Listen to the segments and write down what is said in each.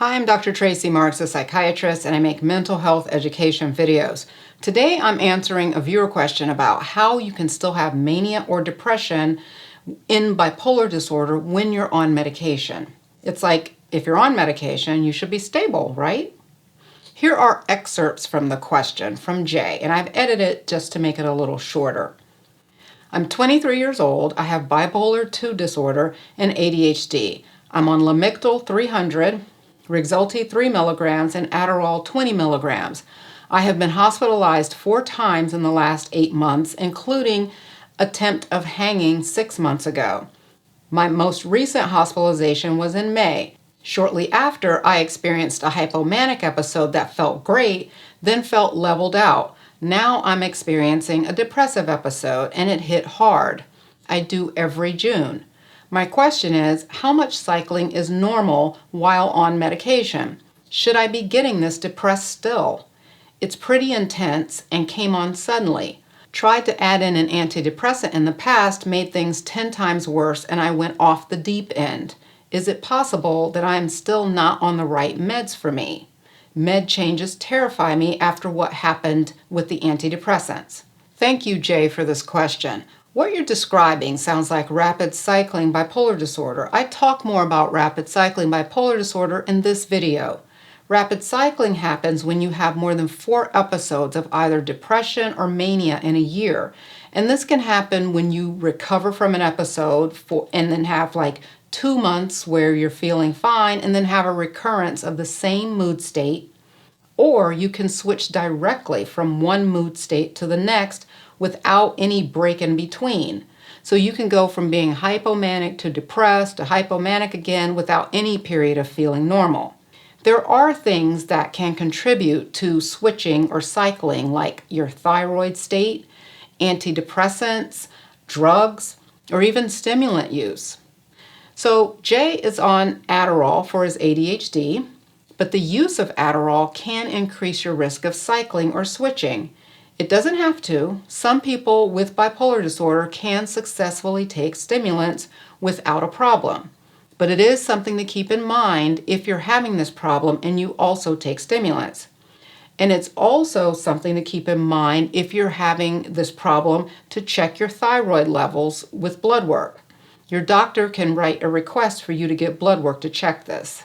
Hi, I'm Dr. Tracey Marks, a psychiatrist, and I make mental health education videos. Today I'm answering a viewer question about how you can still have mania or depression in bipolar disorder when you're on medication. It's like if you're on medication, you should be stable, right? Here are excerpts from the question from Jay, and I've edited it just to make it a little shorter. I'm 23 years old. I have bipolar 2 disorder and ADHD. I'm on Lamictal 300, Rexulti 3 milligrams, and Adderall 20 milligrams. I have been hospitalized 4 times in the last 8 months, including attempt of hanging 6 months ago. My most recent hospitalization was in May. Shortly after, I experienced a hypomanic episode that felt great, then felt leveled out. Now I'm experiencing a depressive episode, and it hit hard. I do every June. My question is, how much cycling is normal while on medication? Should I be getting this depressed still? It's pretty intense and came on suddenly. Tried to add in an antidepressant in the past, made things 10 times worse, and I went off the deep end. Is it possible that I am still not on the right meds for me? Med changes terrify me after what happened with the antidepressants. Thank you, Jay, for this question. What you're describing sounds like rapid cycling bipolar disorder. I talk more about rapid cycling bipolar disorder in this video. Rapid cycling happens when you have more than 4 episodes of either depression or mania in a year. And this can happen when you recover from an episode and then have like 2 months where you're feeling fine and then have a recurrence of the same mood state. Or you can switch directly from one mood state to the next without any break in between. So you can go from being hypomanic to depressed to hypomanic again without any period of feeling normal. There are things that can contribute to switching or cycling, like your thyroid state, antidepressants, drugs, or even stimulant use. So Jay is on Adderall for his ADHD, but the use of Adderall can increase your risk of cycling or switching. It doesn't have to. Some people with bipolar disorder can successfully take stimulants without a problem. But it is something to keep in mind if you're having this problem and you also take stimulants. And it's also something to keep in mind if you're having this problem to check your thyroid levels with blood work. Your doctor can write a request for you to get blood work to check this.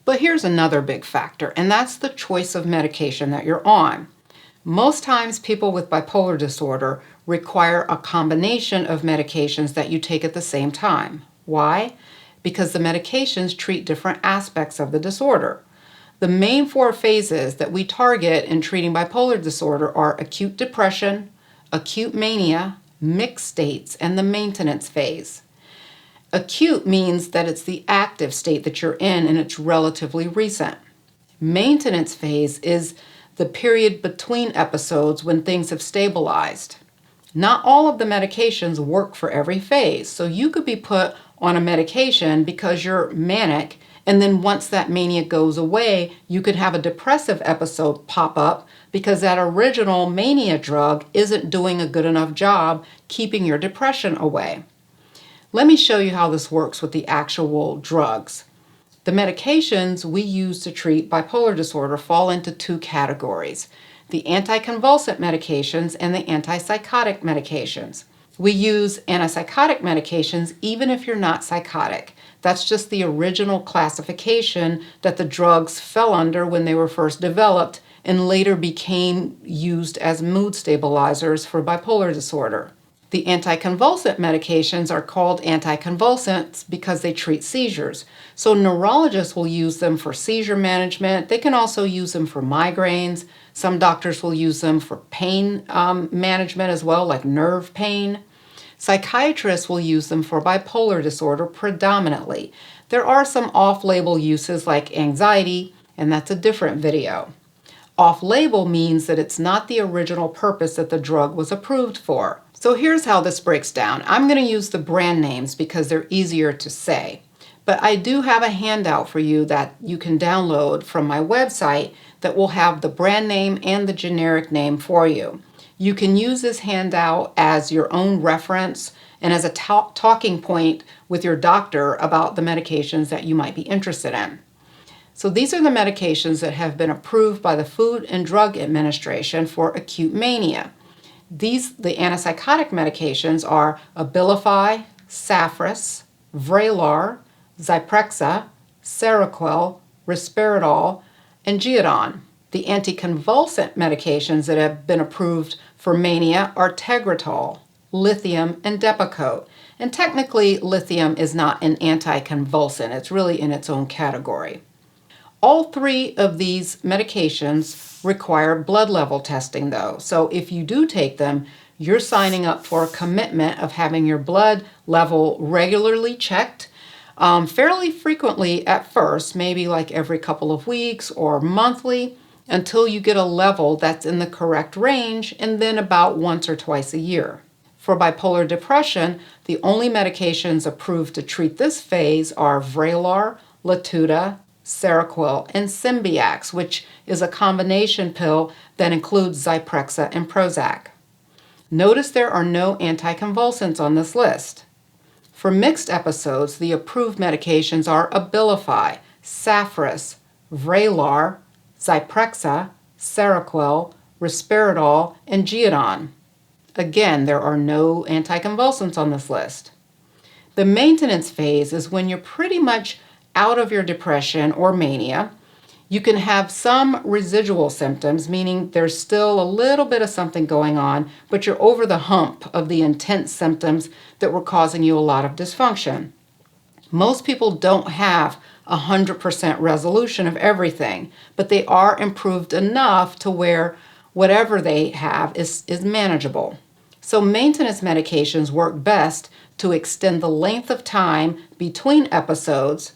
But here's another big factor, and that's the choice of medication that you're on. Most times people with bipolar disorder require a combination of medications that you take at the same time. Why? Because the medications treat different aspects of the disorder. The main 4 phases that we target in treating bipolar disorder are acute depression, acute mania, mixed states, and the maintenance phase. Acute means that it's the active state that you're in and it's relatively recent. Maintenance phase is the period between episodes when things have stabilized. Not all of the medications work for every phase, so you could be put on a medication because you're manic, and then once that mania goes away, you could have a depressive episode pop up because that original mania drug isn't doing a good enough job keeping your depression away. Let me show you how this works with the actual drugs. The medications we use to treat bipolar disorder fall into 2 categories: the anticonvulsant medications and the antipsychotic medications. We use antipsychotic medications even if you're not psychotic. That's just the original classification that the drugs fell under when they were first developed and later became used as mood stabilizers for bipolar disorder. The anticonvulsant medications are called anticonvulsants because they treat seizures. So neurologists will use them for seizure management. They can also use them for migraines. Some doctors will use them for pain management as well, like nerve pain. Psychiatrists will use them for bipolar disorder predominantly. There are some off-label uses like anxiety, and that's a different video. Off-label means that it's not the original purpose that the drug was approved for. So here's how this breaks down. I'm going to use the brand names because they're easier to say. But I do have a handout for you that you can download from my website that will have the brand name and the generic name for you. You can use this handout as your own reference and as a talking point with your doctor about the medications that you might be interested in. So these are the medications that have been approved by the Food and Drug Administration for acute mania. The antipsychotic medications are Abilify, Safras, Vraylar, Zyprexa, Seroquel, Risperidol, and Geodon. The anticonvulsant medications that have been approved for mania are Tegretol, lithium, and Depakote. And technically, lithium is not an anticonvulsant. It's really in its own category. All three of these medications require blood level testing, though. So if you do take them, you're signing up for a commitment of having your blood level regularly checked, fairly frequently at first, maybe like every couple of weeks or monthly, until you get a level that's in the correct range, and then about once or twice a year. For bipolar depression, the only medications approved to treat this phase are Vraylar, Latuda, Seroquel, and Symbyax, which is a combination pill that includes Zyprexa and Prozac. Notice there are no anticonvulsants on this list. For mixed episodes, the approved medications are Abilify, Safras, Vraylar, Zyprexa, Seroquel, Risperidol, and Geodon. Again, there are no anticonvulsants on this list. The maintenance phase is when you're pretty much out of your depression or mania. You can have some residual symptoms, meaning there's still a little bit of something going on, but you're over the hump of the intense symptoms that were causing you a lot of dysfunction. Most people don't have 100% resolution of everything, but they are improved enough to where whatever they have is manageable. So maintenance medications work best to extend the length of time between episodes,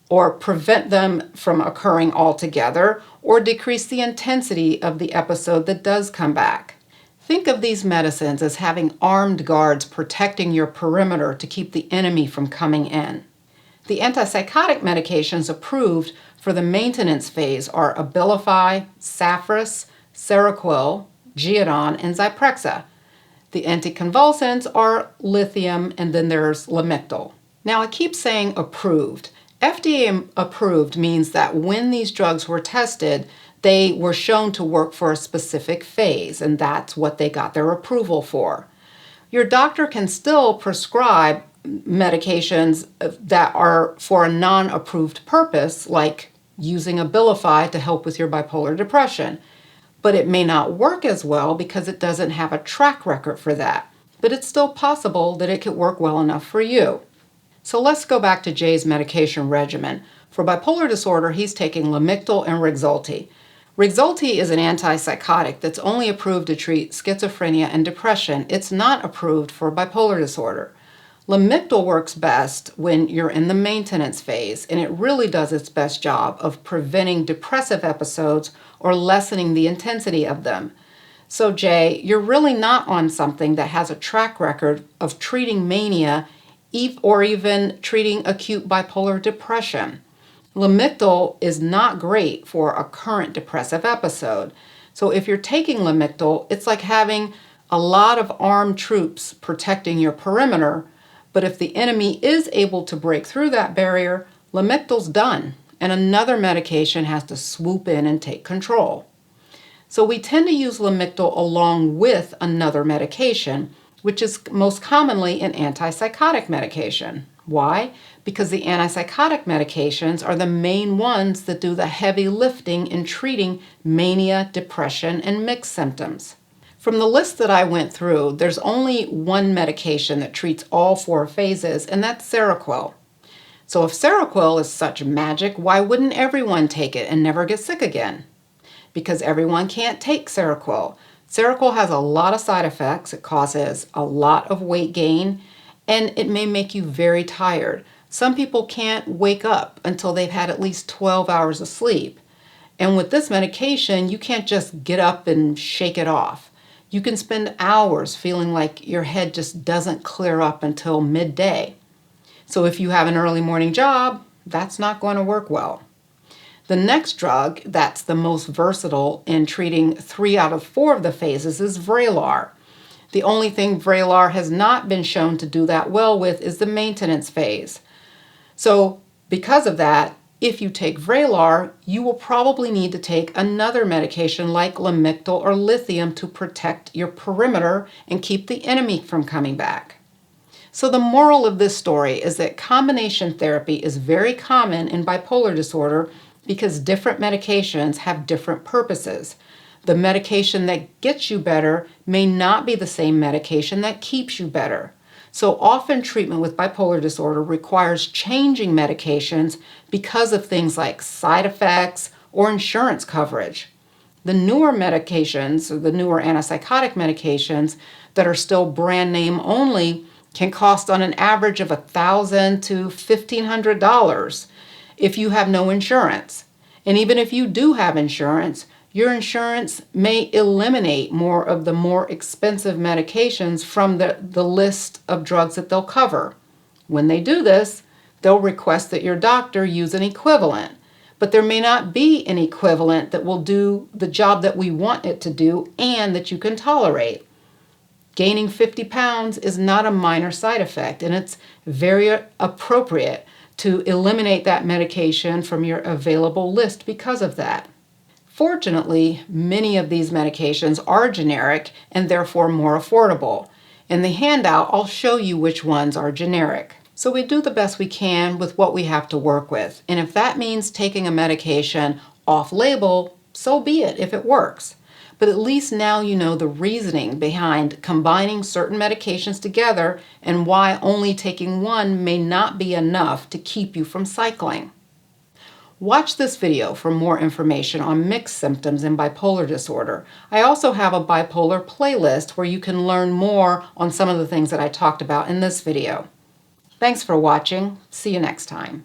or prevent them from occurring altogether, or decrease the intensity of the episode that does come back. Think of these medicines as having armed guards protecting your perimeter to keep the enemy from coming in. The antipsychotic medications approved for the maintenance phase are Abilify, Safras, Seroquel, Geodon, and Zyprexa. The anticonvulsants are lithium, and then there's Lamictal. Now I keep saying approved. FDA approved means that when these drugs were tested, they were shown to work for a specific phase, and that's what they got their approval for. Your doctor can still prescribe medications that are for a non-approved purpose, like using Abilify to help with your bipolar depression. But it may not work as well because it doesn't have a track record for that. But it's still possible that it could work well enough for you. So let's go back to Jay's medication regimen. For bipolar disorder, he's taking Lamictal and Rexulti. Rexulti is an antipsychotic that's only approved to treat schizophrenia and depression. It's not approved for bipolar disorder. Lamictal works best when you're in the maintenance phase, and it really does its best job of preventing depressive episodes or lessening the intensity of them. So Jay, you're really not on something that has a track record of treating mania or even treating acute bipolar depression. Lamictal is not great for a current depressive episode. So if you're taking Lamictal, it's like having a lot of armed troops protecting your perimeter, but if the enemy is able to break through that barrier, Lamictal's done, and another medication has to swoop in and take control. So we tend to use Lamictal along with another medication, which is most commonly an antipsychotic medication. Why? Because the antipsychotic medications are the main ones that do the heavy lifting in treating mania, depression, and mixed symptoms. From the list that I went through, there's only one medication that treats all four phases, and that's Seroquel. So if Seroquel is such magic, why wouldn't everyone take it and never get sick again? Because everyone can't take Seroquel. Seroquel has a lot of side effects. It causes a lot of weight gain, and it may make you very tired. Some people can't wake up until they've had at least 12 hours of sleep. And with this medication, you can't just get up and shake it off. You can spend hours feeling like your head just doesn't clear up until midday. So if you have an early morning job, that's not going to work well. The next drug that's the most versatile in treating 3 out of 4 of the phases is Vraylar. The only thing Vraylar has not been shown to do that well with is the maintenance phase. So because of that, If you take Vraylar, you will probably need to take another medication like Lamictal or lithium to protect your perimeter and keep the enemy from coming back. So the moral of this story is that combination therapy is very common in bipolar disorder because different medications have different purposes. The medication that gets you better may not be the same medication that keeps you better. So often treatment with bipolar disorder requires changing medications because of things like side effects or insurance coverage. The newer medications, or the newer antipsychotic medications that are still brand name only, can cost on an average of $1,000 to $1,500 if you have no insurance. And even if you do have insurance, your insurance may eliminate more of the more expensive medications from the list of drugs that they'll cover. When they do this, they'll request that your doctor use an equivalent, but there may not be an equivalent that will do the job that we want it to do and that you can tolerate. Gaining 50 pounds is not a minor side effect, and it's very appropriate to eliminate that medication from your available list because of that. Fortunately, many of these medications are generic and therefore more affordable. In the handout, I'll show you which ones are generic. So we do the best we can with what we have to work with, and if that means taking a medication off-label, so be it if it works. But at least now you know the reasoning behind combining certain medications together and why only taking one may not be enough to keep you from cycling. Watch this video for more information on mixed symptoms in bipolar disorder. I also have a bipolar playlist where you can learn more on some of the things that I talked about in this video. Thanks for watching. See you next time.